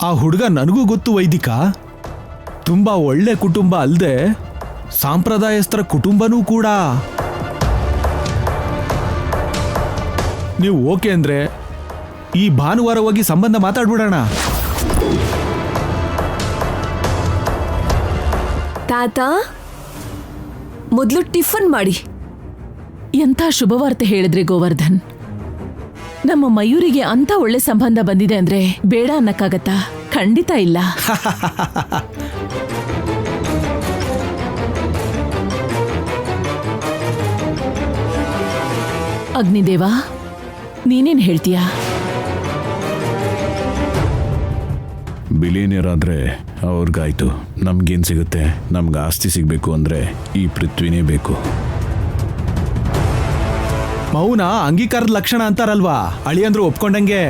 ಆ ಹುಡುಗ ನನಗೂ ಗೊತ್ತು ವೈದಿಕ. ತುಂಬಾ ಒಳ್ಳೆ ಕುಟುಂಬ ಅಲ್ಲದೆ ಸಾಂಪ್ರದಾಯಸ್ಥರ ಕುಟುಂಬನೂ ಕೂಡ. ನೀವು ಓಕೆ ಅಂದ್ರೆ ಈ ಭಾನುವಾರ ಹೋಗಿ ಸಂಬಂಧ ಮಾತಾಡ್ಬಿಡೋಣ. ತಾತ, ಮೊದಲು ಟಿಫನ್ ಮಾಡಿ. ಎಂಥ ಶುಭವಾರ್ತೆ ಹೇಳಿದ್ರಿ ಗೋವರ್ಧನ್. ನಮ್ಮ ಮಯೂರಿಗೆ ಅಂತ ಒಳ್ಳೆ ಸಂಬಂಧ ಬಂದಿದೆ ಅಂದ್ರೆ ಬೇಡ ಅನ್ನಕ್ಕಾಗತ್ತಾ? ಖಂಡಿತ ಇಲ್ಲ. ಅಗ್ನಿದೇವ, ನೀನೇನ್ ಹೇಳ್ತೀಯಾ? ಬಿಲಿಯನಿಯರ್ ಆದ್ರೆ ಅವ್ರಿಗಾಯ್ತು. ನಮ್ಗೇನ್ ಸಿಗುತ್ತೆ? ನಮ್ಗೆ ಆಸ್ತಿ ಸಿಗ್ಬೇಕು ಅಂದ್ರೆ ಈ ಪೃಥ್ವಿನೇ ಬೇಕು. ಮೌನ ಅಂಗೀಕಾರದ ಲಕ್ಷಣ ಅಂತಾರಲ್ವಾ, ಅಳಿಯಂದ್ರು ಒಪ್ಕೊಂಡಂಗೆ.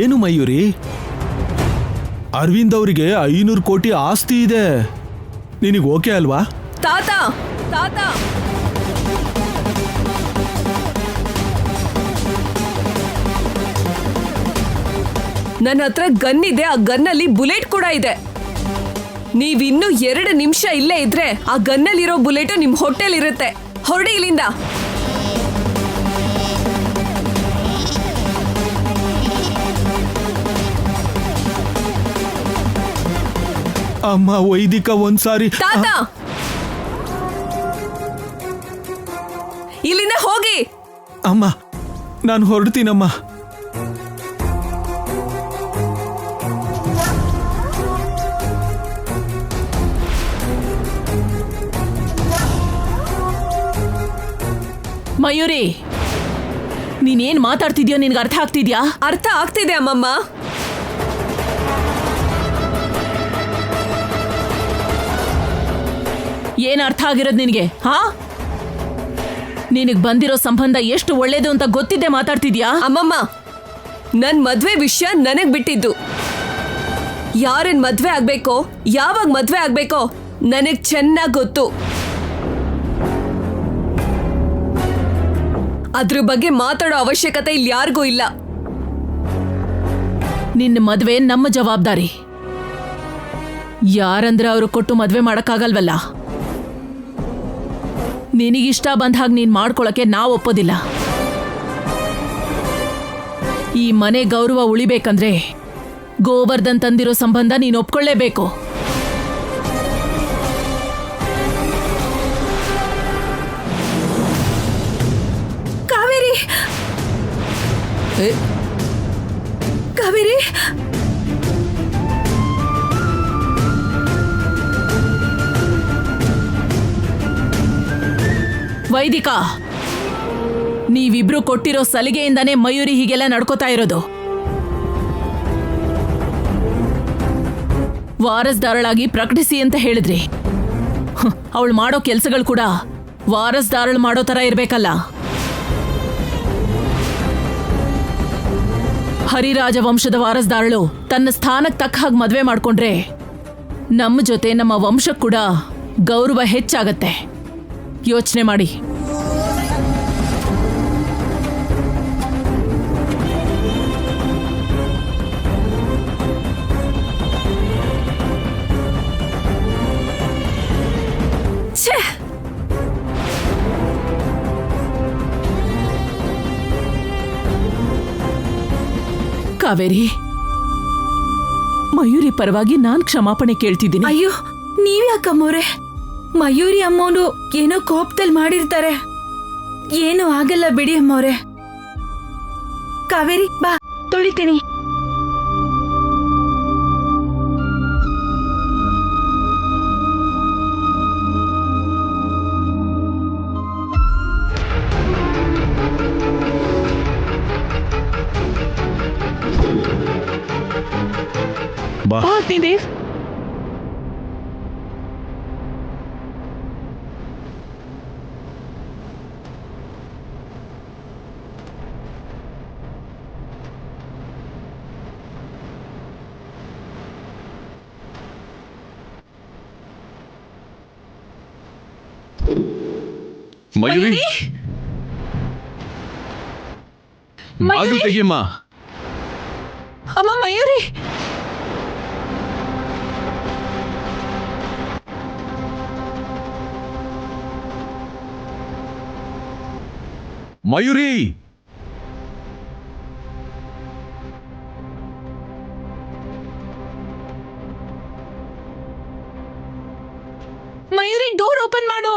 ಏನು ಮಯೂರಿ, ಅರವಿಂದ್ ಅವರಿಗೆ 500 ಕೋಟಿ ಆಸ್ತಿ ಇದೆ. ನಿನಗೆ ಓಕೆ ಅಲ್ವಾ? ತಾತ ತಾತ ನನ್ನ ಹತ್ರ ಗನ್ ಇದೆ. ಆ ಗನ್ನಲ್ಲಿ ಬುಲೆಟ್ ಕೂಡ ಇದೆ. ನೀವಿನ್ನೂ 2 ನಿಮಿಷ ಇಲ್ಲೇ ಇದ್ರೆ ಆ ಗನ್ನಲ್ಲಿರೋ ಬುಲೆಟ್ ನಿಮ್ ಹೋಟೆಲ್ ಇರುತ್ತೆ. ಹೊರಡಿ ಇಲ್ಲಿಂದ. ಅಮ್ಮ ವೈದಿಕ ಒಂದ್ಸಾರಿ. ತಾತ, ಇಲ್ಲಿಂದ ಹೋಗಿ. ಅಮ್ಮ ನಾನು ಹೊರಡ್ತೀನಮ್ಮ. ಮಯೂರಿ, ನೀನೇನ್ ಮಾತಾಡ್ತಿದ್ಯೋ ನಿನ್ಗೆ ಅರ್ಥ ಆಗ್ತಿದ್ಯಾ? ಅರ್ಥ ಆಗ್ತಿದೆ ಅಮ್ಮಮ್ಮ. ಏನ್ ಅರ್ಥ ಆಗಿರೋದು ನಿನಗೆ? ಹಾ, ನಿನಗ್ ಬಂದಿರೋ ಸಂಬಂಧ ಎಷ್ಟು ಒಳ್ಳೇದು ಅಂತ ಗೊತ್ತಿದ್ದೆ ಮಾತಾಡ್ತಿದ್ಯಾ? ಅಮ್ಮಮ್ಮ, ನನ್ ಮದ್ವೆ ವಿಷಯ ನನಗ್ ಬಿಟ್ಟಿದ್ದು. ಯಾರನ್ ಮದ್ವೆ ಆಗ್ಬೇಕೋ, ಯಾವಾಗ ಮದ್ವೆ ಆಗ್ಬೇಕೋ ನನಗ್ ಚೆನ್ನಾಗ್ ಗೊತ್ತು. ಅದ್ರ ಬಗ್ಗೆ ಮಾತಾಡೋ ಅವಶ್ಯಕತೆ ಇಲ್ಲಿ ಯಾರಿಗೂ ಇಲ್ಲ. ನಿನ್ನ ಮದ್ವೆ ನಮ್ಮ ಜವಾಬ್ದಾರಿ. ಯಾರಂದ್ರೆ ಅವರು ಕೊಟ್ಟು ಮದ್ವೆ ಮಾಡಕ್ಕಾಗಲ್ವಲ್ಲ. ನಿನಗಿಷ್ಟ ಬಂದ ಹಾಗೆ ನೀನ್ ಮಾಡ್ಕೊಳಕ್ಕೆ ನಾವು ಒಪ್ಪೋದಿಲ್ಲ. ಈ ಮನೆ ಗೌರವ ಉಳಿಬೇಕಂದ್ರೆ ಗೋವರ್ಧನ್ ತಂದಿರೋ ಸಂಬಂಧ ನೀನು ಒಪ್ಕೊಳ್ಳೇಬೇಕು. ಕಾವೇರಿ, ಕಾವೇರಿ, ವೈದಿಕ, ನೀವಿಬ್ರು ಕೊಟ್ಟಿರೋ ಸಲಿಗೆಯಿಂದಾನೇ ಮಯೂರಿ ಹೀಗೆಲ್ಲ ನಡ್ಕೋತಾ ಇರೋದು. ವಾರಸ್ದಾರಳಾಗಿ ಪ್ರಕಟಿಸಿ ಅಂತ ಹೇಳಿದ್ರಿ. ಅವಳು ಮಾಡೋ ಕೆಲ್ಸಗಳು ಕೂಡ ವಾರಸ್ದಾರಳು ಮಾಡೋ ತರ ಇರ್ಬೇಕಲ್ಲ. ಹರಿರಾಜ ವಂಶದ ವಾರಸ್ದಾರಳು ತನ್ನ ಸ್ಥಾನಕ್ಕೆ ತಕ್ಕ ಹಾಗೆ ಮದ್ವೆ ಮಾಡ್ಕೊಂಡ್ರೆ ನಮ್ಮ ಜೊತೆ ನಮ್ಮ ವಂಶಕ್ಕೆ ಕೂಡ ಗೌರವ ಹೆಚ್ಚಾಗತ್ತೆ. ಯೋಚನೆ ಮಾಡಿ. ಕಾವೇರಿ, ಮಯೂರಿ ಪರವಾಗಿ ನಾನ್ ಕ್ಷಮಾಪಣೆ ಕೇಳ್ತಿದ್ದೀನಿ. ಅಯ್ಯೋ, ನೀವ್ಯಾಕಮ್ಮವ್ರೆ? ಮಯೂರಿ ಅಮ್ಮೋನು ಏನೋ ಕೋಪದಲ್ಲಿ ಮಾಡಿರ್ತಾರೆ. ಏನು ಆಗಲ್ಲ ಬಿಡಿ ಅಮ್ಮವ್ರೆ. ಕಾವೇರಿ ಬಾ, ತೊಳಿತೀನಿ. ಬಾ ದೇವ್, ಮಯೂರಿ, ಬಾಗಿಲು ತೆಗಿಯಮ್ಮ. ಅಮ್ಮ ಮಯೂರಿ, ಮಯೂರಿ, ಮಯೂರಿ ಡೋರ್ ಓಪನ್ ಮಾಡು.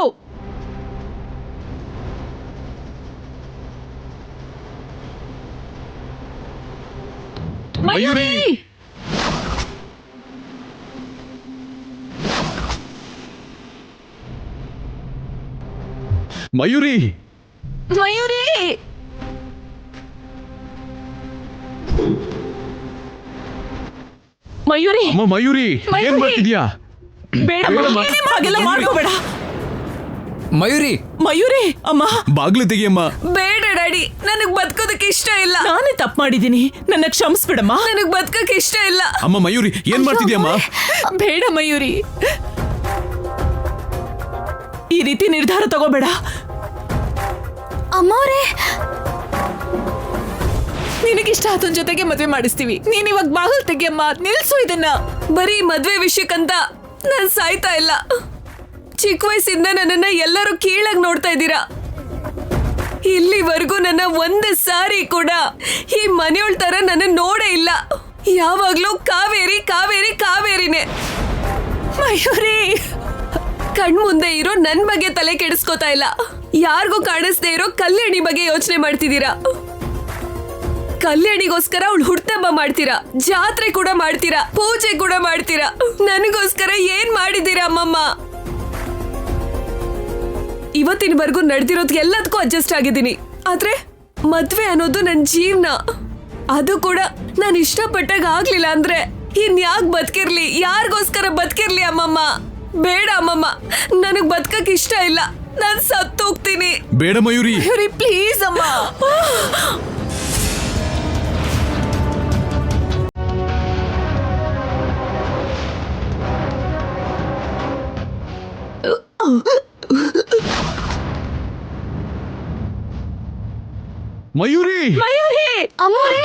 ಮಯೂರಿ, ಮಯೂರಿ, ಮಯೂರಿ, ಮಯೂರಿ, ಅಮ್ಮ ಮಯೂರಿ, ಏನ್ ಮಾಡ್ತಿದ್ಯಾ? ಬೇಡ ಬೇಡಮ್ಮ. ಹಾಗೆಲ್ಲ ಮಾಡ್ಕೋಬೇಡ. ಮಯೂರಿ, ಮಯೂರಿ, ಅಮ್ಮ ಬಾಗ್ಲು ತೆಗಿಯಮ್ಮ. ಬೇಡ ಡ್ಯಾಡಿ, ನನಗ್ ಬದುಕೋದಕ್ಕೆ ಇಷ್ಟ ಇಲ್ಲ. ನಾನೇ ತಪ್ಪು ಮಾಡಿದ್ದೀನಿ, ನನ್ನ ಕ್ಷಮಿಸ್ಬಿಡಮ್ಮ. ನನಗ್ ಬದುಕಕ್ಕೆ ಇಷ್ಟ ಇಲ್ಲ. ಅಮ್ಮ ಮಯೂರಿ, ಏನ್ ಮಾಡ್ತಿದ್ಯಮ್ಮ? ಬೇಡ ಮಯೂರಿ, ಈ ರೀತಿ ನಿರ್ಧಾರ ತಗೋಬೇಡ. ಅಮ್ಮೋರೆ, ನಿನಗಿಷ್ಟ ಆತನ ಜೊತೆಗೆ ಮದ್ವೆ ಮಾಡಿಸ್ತೀವಿ. ನೀನ್ ಇವಾಗ ಬಾಗಿಲು ತೆಗಿಯಮ್ಮ, ನಿಲ್ಸು ಇದನ್ನ. ಬರೀ ಮದ್ವೆ ವಿಷಯಕ್ಕಂತ ನಾನ್ ಸಾಯ್ತಾ ಇಲ್ಲ. ಚಿಕ್ಕ ವಯಸ್ಸಿಂದ ನನ್ನನ್ನ ಎಲ್ಲರೂ ಕೀಳಾಗಿ ನೋಡ್ತಾ ಇದ್ದೀರಾ. ಇಲ್ಲಿವರೆಗೂ ನನ್ನ ಒಂದೇ ಸಾರಿ ಕೂಡ ಈ ಮನೆಯೊಳ ತರ ನನ್ನ ನೋಡೇ ಇಲ್ಲ. ಯಾವಾಗ್ಲೂ ಕಾವೇರಿ ಕಾವೇರಿ ಕಾವೇರಿನೇ. ಮಯೂರಿ, ಕಣ್ಮುಂದೆ ಇರೋ ನನ್ ಬಗ್ಗೆ ತಲೆ ಕೆಡಿಸ್ಕೋತಾ ಇಲ್ಲ. ಯಾರಿಗೂ ಕಾಣಿಸ್ದೇ ಇರೋ ಕಲ್ಯಾಣಿ ಬಗ್ಗೆ ಯೋಚನೆ ಮಾಡ್ತಿದ್ದೀರಾ. ಕಲ್ಯಾಣಿಗೋಸ್ಕರ ಅವಳು ಹುಟ್ಟಹಬ್ಬ ಮಾಡ್ತೀರಾ, ಜಾತ್ರೆ ಕೂಡ ಮಾಡ್ತೀರಾ, ಪೂಜೆ ಕೂಡ ಮಾಡ್ತೀರಾ. ನನಗೋಸ್ಕರ ಏನ್ ಮಾಡಿದ್ದೀರಾ ಅಮ್ಮಮ್ಮ? ಇವತ್ತಿನವರೆಗೂ ನಡೆದಿರೋದು ಎಲ್ಲದಕ್ಕೂ ಅಡ್ಜಸ್ಟ್ ಆಗಿದ್ದೀನಿ. ಆದ್ರೆ ಮದ್ವೆ ಅನ್ನೋದು ನನ್ನ ಜೀವನ. ಅದು ಕೂಡ ನಾನು ಇಷ್ಟಪಟ್ಟಾಗ ಆಗ್ಲಿಲ್ಲ ಅಂದ್ರೆ ಇನ್ಯಾಕ್ ಬದುಕಿರ್ಲಿ, ಯಾರಿಗೋಸ್ಕರ ಬದುಕಿರ್ಲಿ ಅಮ್ಮಮ್ಮ? ಬೇಡ ಅಮ್ಮಮ್ಮ, ನನಗ್ ಬದುಕಕ್ ಇಷ್ಟ ಇಲ್ಲ. ನಾನ್ ಸತ್ತೋಗ್ತೀನಿ. ಬೇಡ ಮಯೂರಿ. ಮಯೂರಿ ಪ್ಲೀಸ್ ಅಮ್ಮ. ಮಯೂರಿ, ಮಯೂರಿ, ಅಮ್ಮೋರೆ,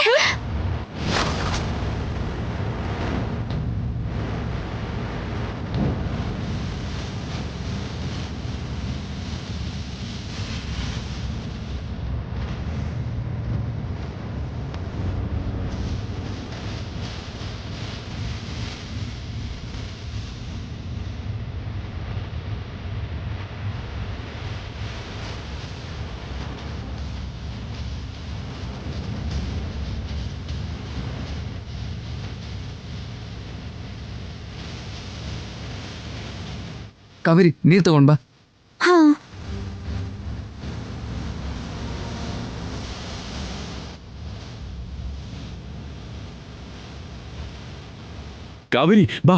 ಕಾವೇರಿ ನೀರ್ ತಗೊಂಡ್ ಬಾ. ಹಾ, ಕಾವೇರಿ ಬಾ.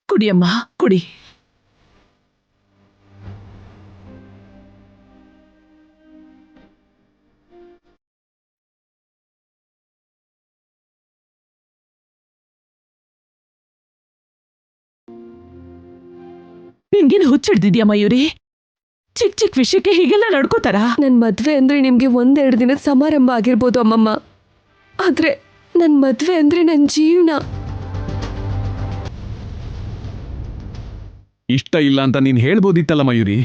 ಕುಡಿಯಮ್ಮ, ಕುಡಿ. ನಿನ್ಗೇನು ಹುಚ್ಚಿಡ್ದಿದ್ಯಾ ಮಯೂರಿ? ಚಿಕ್ಕ ಚಿಕ್ಕ ವಿಷಯಕ್ಕೆ ಹೀಗೆಲ್ಲ ನಡ್ಕೋತಾರ? ನನ್ ಮದ್ವೆ ಅಂದ್ರೆ ನಿಮ್ಗೆ ಒಂದೆರಡು ದಿನದ ಸಮಾರಂಭ ಆಗಿರ್ಬೋದು ಅಮ್ಮಮ್ಮ, ಆದ್ರೆ ನನ್ ಮದ್ವೆ ಅಂದ್ರೆ ನನ್ ಜೀವನ. ಇಷ್ಟ ಇಲ್ಲ ಅಂತ ನೀನ್ ಹೇಳ್ಬೋದಿತ್ತಲ್ಲ ಮಯೂರಿ.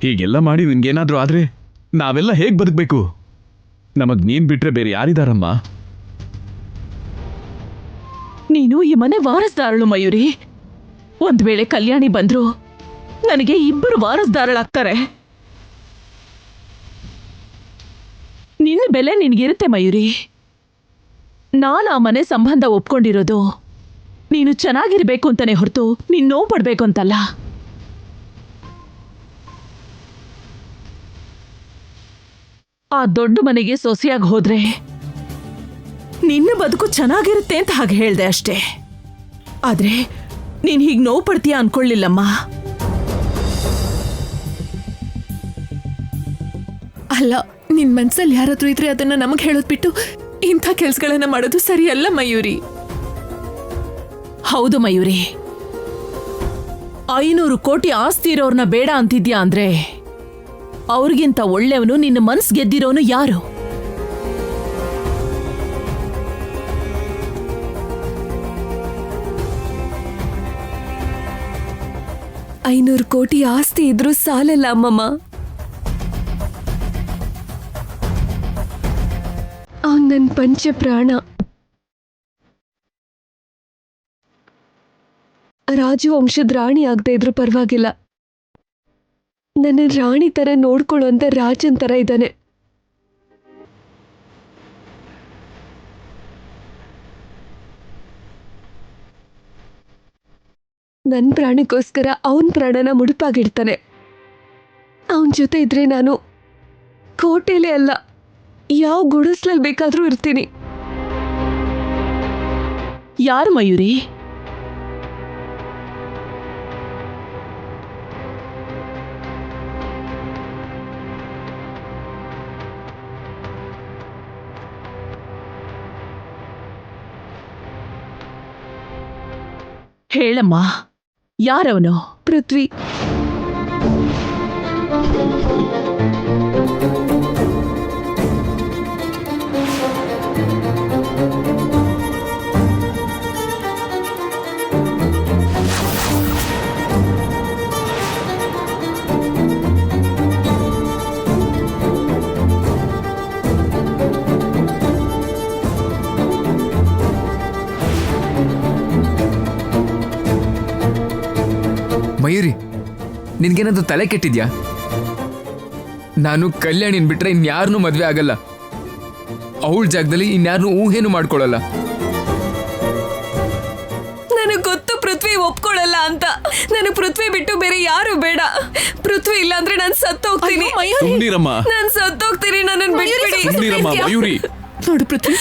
ಹೀಗೆಲ್ಲ ಮಾಡಿ ನಿನ್ಗೇನಾದ್ರೂ ಆದ್ರೆ ನಾವೆಲ್ಲ ಹೇಗ್ ಬದುಕ್ಬೇಕು? ನಮಗ್ ನೀನ್ ಬಿಟ್ರೆ ಬೇರೆ ಯಾರಿದಾರಮ್ಮ? ನೀನು ಈ ಮನೆ ವಾರಸ್ದಾರಳು ಮಯೂರಿ. ಒಂದ್ ವೇಳೆ ಕಲ್ಯಾಣಿ ಬಂದ್ರು ನನಗೆ ಇಬ್ಬರು ವಾರಸ್ದಾರಳಾಗ್ತಾರೆ. ನಿನ್ನ ಬೆಲೆ ನಿನ್ಗಿರುತ್ತೆ ಮಯೂರಿ. ನಾನು ಆ ಮನೆ ಸಂಬಂಧ ಒಪ್ಕೊಂಡಿರೋದು ನೀನು ಚೆನ್ನಾಗಿರ್ಬೇಕು ಅಂತಾನೆ ಹೊರತು ನೀನ್ ನೋವು ಪಡ್ಬೇಕು ಅಂತಲ್ಲ. ಆ ದೊಡ್ಡ ಮನೆಗೆ ಸೊಸೆಯಾಗಿ ಹೋದ್ರೆ ನಿನ್ನ ಬದುಕು ಚೆನ್ನಾಗಿರುತ್ತೆ ಅಂತ ಹಾಗೆ ಹೇಳ್ದೆ ಅಷ್ಟೇ. ಆದ್ರೆ ನೀನ್ ಹೀಗ್ ನೋವು ಪಡ್ತೀಯ ಅನ್ಕೊಳ್ಳಿಲ್ಲಮ್ಮ. ಅಲ್ಲ, ನಿನ್ ಮನ್ಸಲ್ಲಿ ಯಾರಾದ್ರೂ ಇದ್ರೆ ಅದನ್ನ ನಮಗ್ ಹೇಳೋದ್ ಬಿಟ್ಟು ಇಂಥ ಕೆಲ್ಸಗಳನ್ನ ಮಾಡೋದು ಸರಿಯಲ್ಲ ಮಯೂರಿ. ಹೌದು ಮಯೂರಿ, 500 ಕೋಟಿ ಆಸ್ತಿ ಇರೋರ್ನ ಬೇಡ ಅಂತಿದ್ಯಾ ಅಂದ್ರೆ ಅವ್ರಿಗಿಂತ ಒಳ್ಳೆಯವನು ನಿನ್ನ ಮನ್ಸ್ ಗೆದ್ದಿರೋನು ಯಾರು? ಐನೂರು ಕೋಟಿ ಆಸ್ತಿ ಇದ್ರೂ ಸಾಲಲ್ಲ ಅಮ್ಮಮ್ಮ. ಅವ್ನ್ ನನ್ ಪಂಚ ಪ್ರಾಣ. ರಾಜು ವಂಶದ ರಾಣಿ ಆಗದೆ ಇದ್ರೂ ಪರವಾಗಿಲ್ಲ, ನನ್ನ ರಾಣಿ ತರ ನೋಡ್ಕೊಳ್ಳುವಂತ ರಾಜನ್ ತರ ಇದ್ದಾನೆ. ನನ್ನ ಪ್ರಾಣಕ್ಕೋಸ್ಕರ ಅವನ ಪ್ರಾಣನ ಮುಡುಪಾಗಿಡ್ತಾನೆ. ಅವನ ಜೊತೆ ಇದ್ರೆ ನಾನು ಕೋಟೆಲೇ ಅಲ್ಲ, ಯಾವ ಗುಡಿಸ್ಲಲ್ಲಿ ಬೇಕಾದ್ರೂ ಇರ್ತೀನಿ. ಯಾರು ಮಯೂರಿ? ಹೇಳಮ್ಮ, ಯಾರವನು? ಪೃಥ್ವಿ. ಮಯೂರಿ, ನಿನ್ಗೇನಾದ್ರು ತಲೆ ಕೆಟ್ಟಿದ್ಯಾ? ನಾನು ಕಲ್ಯಾಣಿನ್ ಬಿಟ್ರೆ ಇನ್ಯಾರನ್ನೂ ಮದ್ವೆ ಆಗಲ್ಲ. ಅವಳ ಜಾಗದಲ್ಲಿ ಇನ್ಯಾರನ್ನೂ ಊಹೇನು ಮಾಡ್ಕೊಳ್ಳಲ್ಲ. ನನಗೆ ಗೊತ್ತು ಪೃಥ್ವಿ ಒಪ್ಕೊಳ್ಳಲ್ಲ ಅಂತ. ನನಗೆ ಪೃಥ್ವಿ ಬಿಟ್ಟು ಬೇರೆ ಯಾರು ಬೇಡ. ಪೃಥ್ವಿ ಇಲ್ಲ ಅಂದ್ರೆ ನಾನು ಸತ್ತೋಗ್ತೀನಿ. ಸುಮ್ನಿರಮ್ಮ. ನಾನು ಸತ್ತೋಗ್ತೀನಿ, ನನ್ನನ್ನು ಬಿಟ್ಬಿಡಿ. ಸುಮ್ನಿರಮ್ಮ ಮಯೂರಿ. ನೋಡು ಪೃಥ್ವಿ,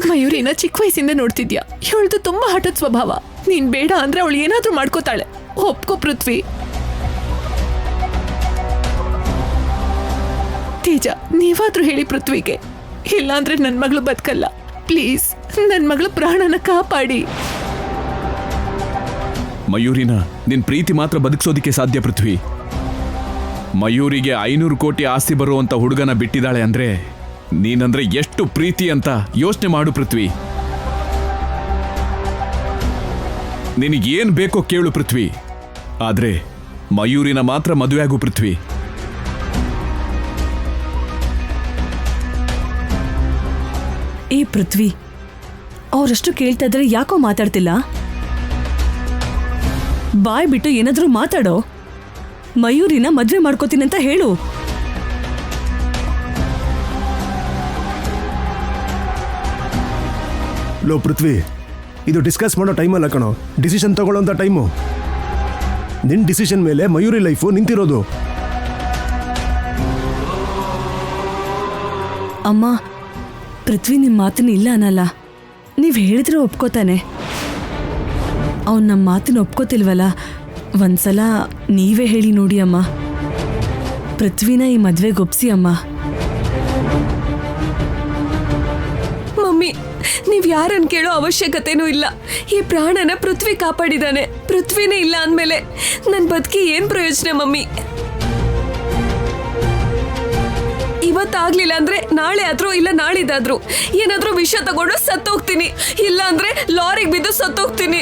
ಮಯೂರಿನ ಚಿಕ್ಕ ವಯಸ್ಸಿಂದ ನೋಡ್ತಿದ್ಯಾ. ಇವಳ್ದು ತುಂಬಾ ಹಠದ ಸ್ವಭಾವ. ನೀನ್ ಬೇಡ ಅಂದ್ರೆ ಅವಳು ಏನಾದ್ರೂ ಮಾಡ್ಕೋತಾಳೆ. ಒಪ್ಕೋ ಪೃಥ್ವಿ. ತೇಜ, ನೀವಾದ್ರೂ ಹೇಳಿ ಪೃಥ್ವಿಗೆ, ಇಲ್ಲಾಂದ್ರೆ ನನ್ ಮಗಳು ಬದುಕಲ್ಲ. ಪ್ಲೀಸ್, ನನ್ ಮಗಳು ಪ್ರಾಣನ ಕಾಪಾಡಿ. ಮಯೂರಿನ ನಿನ್ ಪ್ರೀತಿ ಮಾತ್ರ ಬದುಕಿಸೋದಿಕ್ಕೆ ಸಾಧ್ಯ ಪೃಥ್ವಿ. ಮಯೂರಿಗೆ 500 ಕೋಟಿ ಆಸ್ತಿ ಬರುವಂತ ಹುಡುಗನ ಬಿಟ್ಟಿದ್ದಾಳೆ ಅಂದ್ರೆ ನೀನಂದ್ರೆ ಎಷ್ಟು ಪ್ರೀತಿ ಅಂತ ಯೋಚನೆ ಮಾಡು ಪೃಥ್ವಿ. ನಿನಗೇನ್ ಬೇಕೋ ಕೇಳು ಪೃಥ್ವಿ, ಆದ್ರೆ ಮಯೂರಿನ ಮಾತ್ರ ಮದುವೆ ಆಗು ಪೃಥ್ವಿ. ಏ ಪೃಥ್ವಿ, ಅವರಷ್ಟು ಕೇಳ್ತಾ ಇದ್ರೆ ಯಾಕೋ ಮಾತಾಡ್ತಿಲ್ಲ? ಬಾಯ್ ಬಿಟ್ಟು ಏನಾದ್ರೂ ಮಾತಾಡೋ. ಮಯೂರಿನ ಮದ್ವೆ ಮಾಡ್ಕೋತೀನಿ ಅಂತ ಹೇಳು. ಲೋ ಪೃಥ್ವಿ, ಇದು ಡಿಸ್ಕಸ್ ಮಾಡೋ ಟೈಮಲ್ಲ ಕಣೋ, ಡಿಸಿಷನ್ ತಗೊಳ್ಳೋಂಥ ಟೈಮು. ನಿನ್ನ ಡಿಸಿಷನ್ ಮೇಲೆ ಮಯೂರಿ ಲೈಫು ನಿಂತಿರೋದು. ಅಮ್ಮ, ಪೃಥ್ವಿ ನಿಮ್ಮ ಮಾತನ್ನ ಇಲ್ಲ ಅನ್ನಲ್ಲ. ನೀವು ಹೇಳಿದ್ರೆ ಒಪ್ಕೋತಾನೆ. ಅವ್ನು ನಮ್ಮ ಮಾತನ್ನ ಒಪ್ಕೋತಿಲ್ವಲ್ಲ, ಒಂದ್ಸಲ ನೀವೇ ಹೇಳಿ ನೋಡಿ ಅಮ್ಮ. ಪೃಥ್ವಿನ ಈ ಮದ್ವೆಗೆ ಒಪ್ಸಿ ಅಮ್ಮ. ಮಮ್ಮಿ, ನೀವ್ ಯಾರನ್ನ ಕೇಳೋ ಅವಶ್ಯಕತೆನೂ ಇಲ್ಲ. ಈ ಪ್ರಾಣನ ಪೃಥ್ವಿ ಕಾಪಾಡಿದಾನೆ. ಪೃಥ್ವಿನೇ ಇಲ್ಲ ಅಂದ್ಮೇಲೆ ನನ್ ಬದುಕಿ ಏನ್ ಪ್ರಯೋಜನ ಮಮ್ಮಿ? ಇವತ್ತಾಗ್ಲಿಲ್ಲ ಅಂದ್ರೆ ನಾಳೆ ಆದ್ರೂ ಇಲ್ಲ ನಾಳಿದಾದ್ರೂ ಏನಾದ್ರೂ ವಿಷ ತಗೊಂಡು ಸತ್ತೋಗ್ತೀನಿ. ಇಲ್ಲ ಅಂದ್ರೆ ಲಾರಿಗೆ ಬಿದ್ದು ಸತ್ತೋಗ್ತೀನಿ.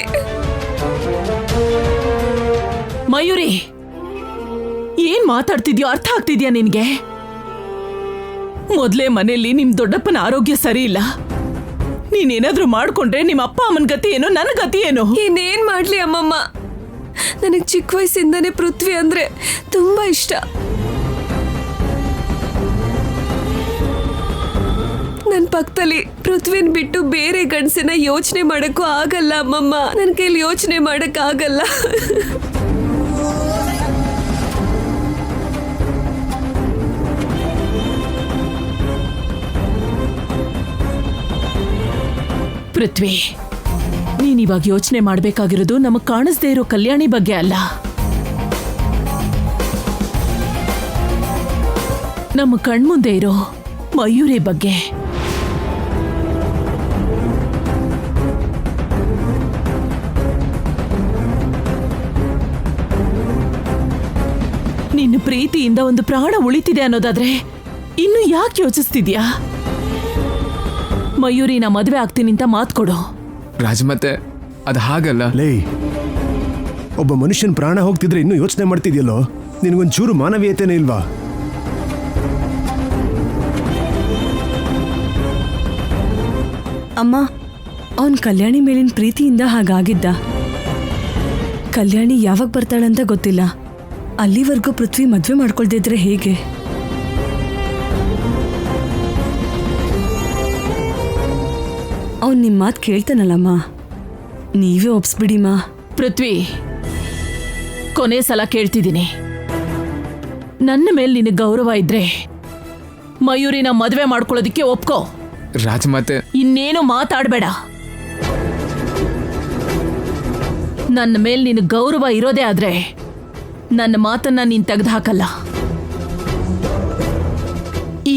ಮಯೂರಿ, ಏನ್ ಮಾತಾಡ್ತಿದ್ಯೋ ಅರ್ಥ ಆಗ್ತಿದ್ಯಾ ನಿನ್ಗೆ? ಮೊದ್ಲೇ ಮನೆಯಲ್ಲಿ ನಿಮ್ ದೊಡ್ಡಪ್ಪನ ಆರೋಗ್ಯ ಸರಿ ಇಲ್ಲ. ನೀನೇನಾದ್ರೂ ಮಾಡ್ಕೊಂಡ್ರೆ ನಿಮ್ಮ ಅಪ್ಪ ಅಮ್ಮನ ಗತಿ ಏನು, ನನ್ನ ಗತಿ ಏನು? ಇನ್ನೇನ್ ಮಾಡ್ಲಿ ಅಮ್ಮಮ್ಮ, ನನಗ್ ಚಿಕ್ಕ ವಯಸ್ಸಿಂದಾನೇ ಪೃಥ್ವಿ ಅಂದ್ರೆ ತುಂಬಾ ಇಷ್ಟ. ನನ್ ಪಕ್ಕದಲ್ಲಿ ಪೃಥ್ವಿನ್ ಬಿಟ್ಟು ಬೇರೆ ಗಂಡಸನ್ನ ಯೋಚನೆ ಮಾಡಕ್ಕೂ ಆಗಲ್ಲ ಅಮ್ಮಮ್ಮ. ನನ್ ಕೈಲಿ ಯೋಚನೆ ಮಾಡಕ್ ಆಗಲ್ಲ. ಪೃಥ್ವಿ, ನೀನಿವಾಗ ಯೋಚನೆ ಮಾಡ್ಬೇಕಾಗಿರೋದು ನಮಗ್ ಕಾಣಿಸ್ದೇ ಇರೋ ಕಲ್ಯಾಣಿ ಬಗ್ಗೆ ಅಲ್ಲ, ನಮ್ಮ ಕಣ್ಮುಂದೆ ಇರೋ ಮಯೂರಿ ಬಗ್ಗೆ. ನಿನ್ನ ಪ್ರೀತಿಯಿಂದ ಒಂದು ಪ್ರಾಣ ಉಳಿತಿದೆ ಅನ್ನೋದಾದ್ರೆ ಇನ್ನು ಯಾಕೆ ಯೋಚಿಸ್ತಿದ್ಯಾ? ಮಯೂರಿನ ಮದುವೆ ಆಗ್ತೀನಿ ಅಂತ ಮಾತು ಕೊಡು. ರಾಜಮಾತೆ, ಅದು ಹಾಗಲ್ಲ. ಲೇ, ಒಬ್ಬ ಮನುಷ್ಯನ ಪ್ರಾಣ ಹೋಗ್ತಿದ್ರೆ ಇನ್ನೂ ಯೋಚನೆ ಮಾಡ್ತಿದ್ಯಲ್ಲೋ, ನಿನಗೊಂಚೂರು ಮಾನವೀಯತೆನೇ ಇಲ್ವಾ? ಅಮ್ಮ, ಅವನ್ ಕಲ್ಯಾಣಿ ಮೇಲಿನ ಪ್ರೀತಿಯಿಂದ ಹಾಗಾಗಿದ್ದ. ಕಲ್ಯಾಣಿ ಯಾವಾಗ ಬರ್ತಾಳಂತ ಗೊತ್ತಿಲ್ಲ. ಅಲ್ಲಿವರೆಗೂ ಪೃಥ್ವಿ ಮದ್ವೆ ಮಾಡ್ಕೊಳ್ದಿದ್ರೆ ಹೇಗೆ? ಅವ್ನು ನಿಮ್ಮ ಮಾತು ಕೇಳ್ತಾನಲ್ಲಮ್ಮ, ನೀವೇ ಒಪ್ಸ್ಬಿಡಿಮಾ. ಪೃಥ್ವಿ, ಕೊನೆ ಸಲ ಕೇಳ್ತಿದ್ದೀನಿ, ನನ್ನ ಮೇಲೆ ನಿನಗೆ ಗೌರವ ಇದ್ರೆ ಮಯೂರಿನ ಮದುವೆ ಮಾಡ್ಕೊಳ್ಳೋದಿಕ್ಕೆ ಒಪ್ಕೋ. ರಾಜಮಾತೆ, ಇನ್ನೇನು ಮಾತಾಡಬೇಡ. ನನ್ನ ಮೇಲೆ ನಿನಗೆ ಗೌರವ ಇರೋದೇ ಆದ್ರೆ ನನ್ನ ಮಾತನ್ನ ನೀನ್ ತೆಗೆದುಹಾಕಲ್ಲ.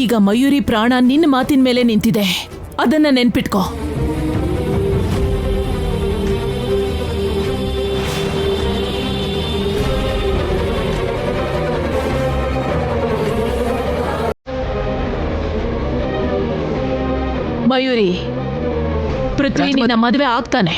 ಈಗ ಮಯೂರಿ ಪ್ರಾಣ ನಿನ್ನ ಮಾತಿನ ಮೇಲೆ ನಿಂತಿದೆ, ಅದನ್ನ ನೆನ್ಪಿಟ್ಕೋ. ಮಯೂರಿ, ಪೃಥ್ವಿ ನಿನ್ನ ಮದುವೆ ಆಗ್ತಾನೆ.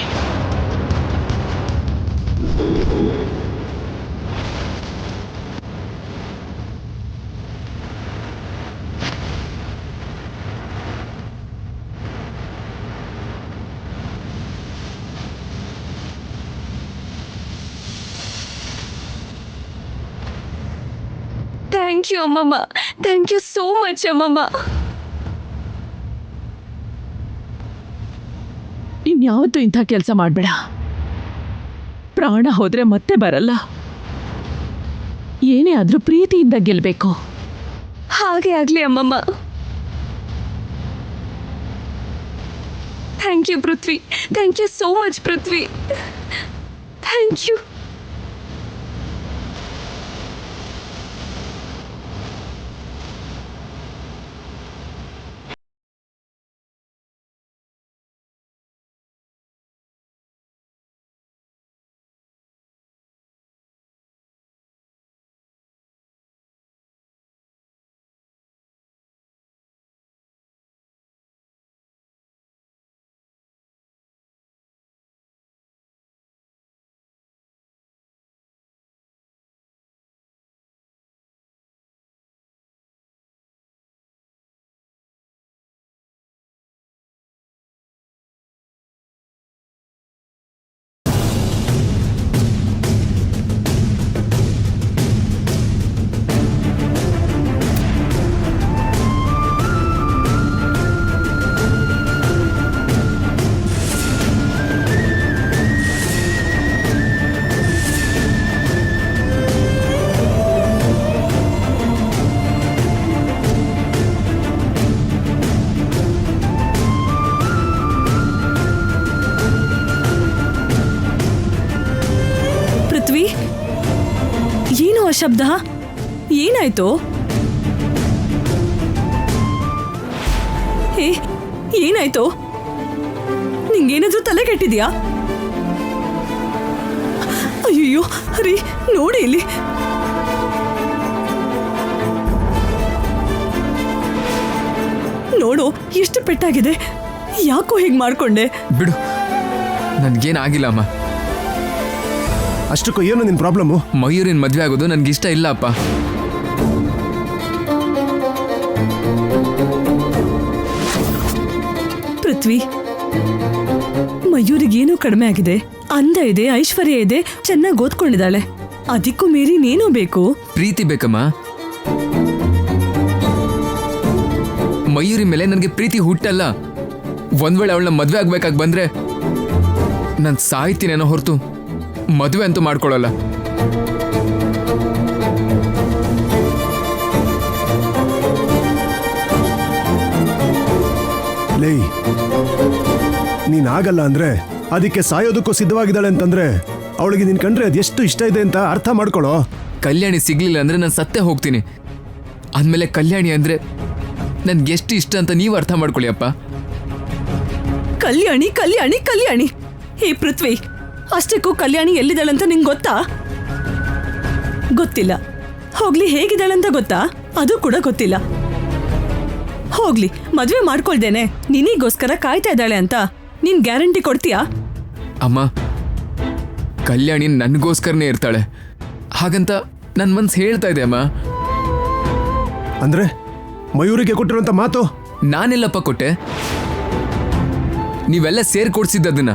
ಥ್ಯಾಂಕ್ ಯು ಅಮ್ಮಮ್ಮ, ಥ್ಯಾಂಕ್ ಯು ಸೋ ಮಚ್ ಅಮ್ಮಮ್ಮ. ಇನ್ಯಾವತ್ತೂ ಇಂಥ ಕೆಲಸ ಮಾಡಬೇಡ. ಪ್ರಾಣ ಹೋದ್ರೆ ಮತ್ತೆ ಬರಲ್ಲ. ಏನೇ ಆದ್ರೂ ಪ್ರೀತಿಯಿಂದ ಗೆಲ್ಬೇಕು. ಹಾಗೆ ಆಗ್ಲಿ ಅಮ್ಮಮ್ಮ. Thank you Prithvi, thank you so much Prithvi, thank you. ಏನು ಆ ಶಬ್ದ? ಏನಾಯ್ತು? ಏನಾಯ್ತು? ನಿಂಗೇನಾದ್ರೂ ತಲೆ ಕೆಟ್ಟಿದ್ಯಾ? ಅಯ್ಯೋ ರೀ, ನೋಡಿ ಇಲ್ಲಿ. ನೋಡು ಎಷ್ಟು ಪೆಟ್ಟಾಗಿದೆ. ಯಾಕೋ ಹೀಗೆ ಮಾಡ್ಕೊಂಡೆ? ಬಿಡು, ನನ್ಗೇನಾಗಿಲ್ಲ ಅಮ್ಮ. ಅಷ್ಟಕ್ಕೂ ಏನು ನಿನ್ ಪ್ರಾಬ್ಲಮ್ಮು? ಮಯೂರಿನ ಮದ್ವೆ ಆಗೋದು ನನ್ಗಿಷ್ಟ ಇಲ್ಲ ಅಪ್ಪ. ಪೃಥ್ವಿ, ಮಯೂರಿಗೇನೋ ಕಡಿಮೆ ಆಗಿದೆ. ಅಂದ ಇದೆ, ಐಶ್ವರ್ಯ ಇದೆ, ಚೆನ್ನಾಗಿ ಓದ್ಕೊಂಡಿದ್ದಾಳೆ. ಅದಕ್ಕೂ ಮೀರಿ ನೀನೂ ಬೇಕು. ಪ್ರೀತಿ ಬೇಕಮ್ಮ. ಮಯೂರಿ ಮೇಲೆ ನನಗೆ ಪ್ರೀತಿ ಹುಟ್ಟಲ್ಲ. ಒಂದ್ ವೇಳೆ ಅವಳನ್ನ ಮದ್ವೆ ಆಗ್ಬೇಕಾಗಿ ಬಂದ್ರೆ ನಾನು ಸಾಯ್ತೀನೇನೋ ಹೊರತು ಮದುವೆ ಅಂತೂ ಮಾಡ್ಕೊಳ್ಳಲ್ಲ. ಲೇ, ನೀನ್ ಆಗಲ್ಲ ಅಂದ್ರೆ ಅದಕ್ಕೆ ಸಾಯೋದಕ್ಕೂ ಸಿದ್ಧವಾಗಿದ್ದಾಳೆ ಅಂತಂದ್ರೆ ಅವಳಿಗೆ ನಿನ್ ಕಂಡ್ರೆ ಅದೆಷ್ಟು ಇಷ್ಟ ಇದೆ ಅಂತ ಅರ್ಥ ಮಾಡ್ಕೊಳ್ಳೋ. ಕಲ್ಯಾಣಿ ಸಿಗ್ಲಿಲ್ಲ ಅಂದ್ರೆ ನಾನು ಸತ್ತೇ ಹೋಗ್ತೀನಿ. ಅಂದಮೇಲೆ ಕಲ್ಯಾಣಿ ಅಂದ್ರೆ ನನ್ಗೆ ಎಷ್ಟು ಇಷ್ಟ ಅಂತ ನೀವು ಅರ್ಥ ಮಾಡ್ಕೊಳ್ಳಿ ಅಪ್ಪ. ಕಲ್ಯಾಣಿ ಕಲ್ಯಾಣಿ ಕಲ್ಯಾಣಿ. ಈ ಪೃಥ್ವಿ, ಅಷ್ಟಕ್ಕೂ ಕಲ್ಯಾಣಿ ಎಲ್ಲಿದ್ದಾಳಂತ ನಿಂಗೆ ಗೊತ್ತಾ? ಗೊತ್ತಿಲ್ಲ. ಹೋಗ್ಲಿ, ಹೇಗಿದ್ದಾಳಂತ ಗೊತ್ತಾ? ಅದು ಕೂಡ ಗೊತ್ತಿಲ್ಲ. ಹೋಗ್ಲಿ, ಮದ್ವೆ ಮಾಡ್ಕೊಳ್ದೇನೆ ನಿನಗೋಸ್ಕರ ಕಾಯ್ತಾ ಇದ್ದಾಳೆ ಅಂತ ನೀನ್ ಗ್ಯಾರಂಟಿ ಕೊಡ್ತೀಯಾ? ಅಮ್ಮ, ಕಲ್ಯಾಣಿ ನನಗೋಸ್ಕರನೇ ಇರ್ತಾಳೆ ಹಾಗಂತ ನನ್ನ ಮನ್ಸು ಹೇಳ್ತಾ ಇದೆ ಅಮ್ಮ. ಅಂದ್ರೆ ಮಯೂರಿಗೆ ಕೊಟ್ಟಿರುವಂತ ಮಾತು ನಾನೆಲ್ಲಪ್ಪ ಕೊಟ್ಟೆ? ನೀವೆಲ್ಲ ಸೇರ್ಕೊಡ್ಸಿದ್ದದನ್ನ.